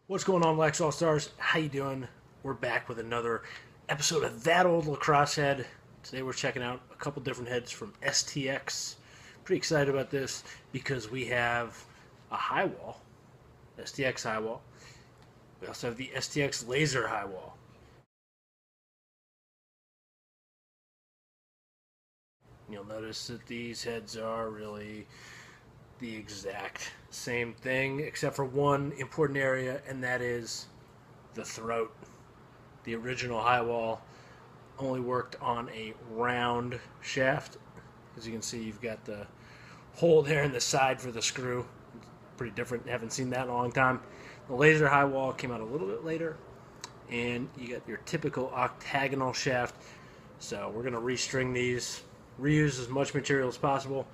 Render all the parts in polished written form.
What's going on, Lacrosse All Stars? How you doing? We're back with another episode of That Old Lacrosse Head. Today we're checking out a couple different heads from STX. Pretty excited about this because we have a high wall, STX high wall. We also have the STX laser high wall. You'll notice that these heads are really the exact same thing, except for one important area, and that is the throat. The original high wall only worked on a round shaft. As you can see, you've got the hole there in the side for the screw. It's pretty different. Haven't seen that in a long time. The laser high wall came out a little bit later, and you got your typical octagonal shaft. So we're going to restring these, reuse as much material as possible.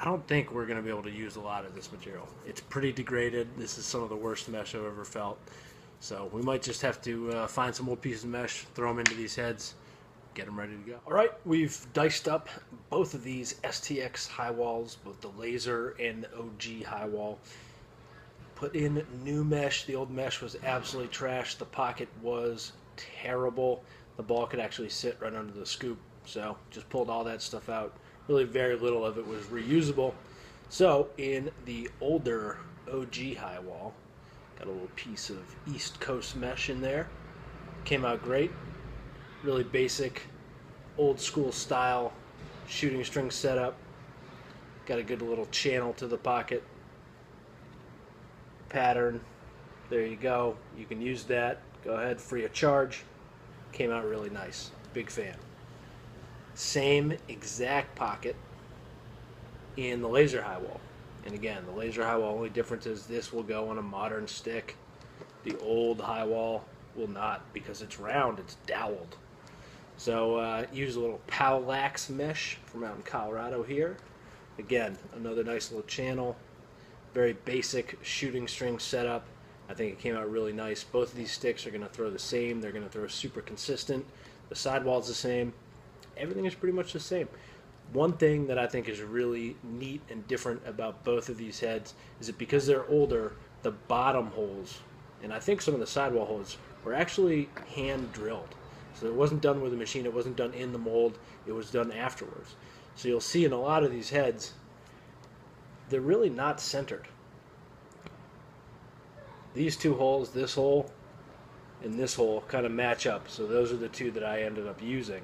I don't think we're going to be able to use a lot of this material. It's pretty degraded. This is some of the worst mesh I've ever felt. So we might just have to find some old pieces of mesh, throw them into these heads, get them ready to go. All right, we've diced up both of these STX high walls, both the laser and the OG high wall. Put in new mesh. The old mesh was absolutely trash. The pocket was terrible. The ball could actually sit right under the scoop. So just pulled all that stuff out. Really very little of it was reusable. So in the older OG high wall, got a little piece of East Coast mesh in there. Came out great. Really basic, old school style shooting string setup. Got a good little channel to the pocket. Pattern. There you go. You can use that. Go ahead, free of charge. Came out really nice. Big fan. Same exact pocket in the laser high wall. And again, the laser high wall, only difference is this will go on a modern stick. The old high wall will not, because it's round, it's doweled. So use a little Powlax mesh from out in Colorado here. Again, another nice little channel. Very basic shooting string setup. I think it came out really nice. Both of these sticks are going to throw the same. They're going to throw super consistent. The sidewall's the same. Everything is pretty much the same. One thing that I think is really neat and different about both of these heads is that because they're older, the bottom holes, and I think some of the sidewall holes, were actually hand drilled. So it wasn't done with a machine, it wasn't done in the mold, it was done afterwards. So you'll see in a lot of these heads, they're really not centered. These two holes, this hole and this hole, kind of match up. So those are the two that I ended up using.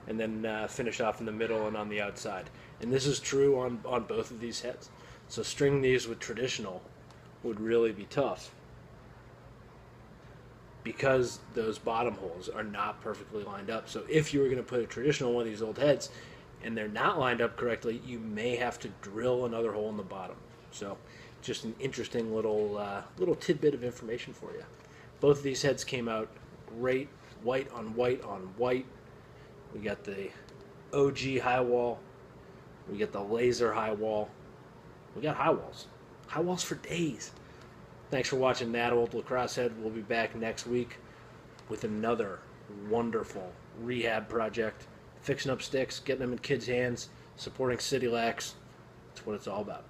And then finish off in the middle and on the outside. And this is true on both of these heads. So stringing these with traditional would really be tough, because those bottom holes are not perfectly lined up. So if you were going to put a traditional one of these old heads and they're not lined up correctly, you may have to drill another hole in the bottom. So just an interesting little tidbit of information for you. Both of these heads came out great, white on white on white. We got the OG high wall. We got the laser high wall. We got high walls. High walls for days. Thanks for watching That Old Lacrosse Head. We'll be back next week with another wonderful rehab project. Fixing up sticks, getting them in kids' hands, supporting City Lacs. That's what it's all about.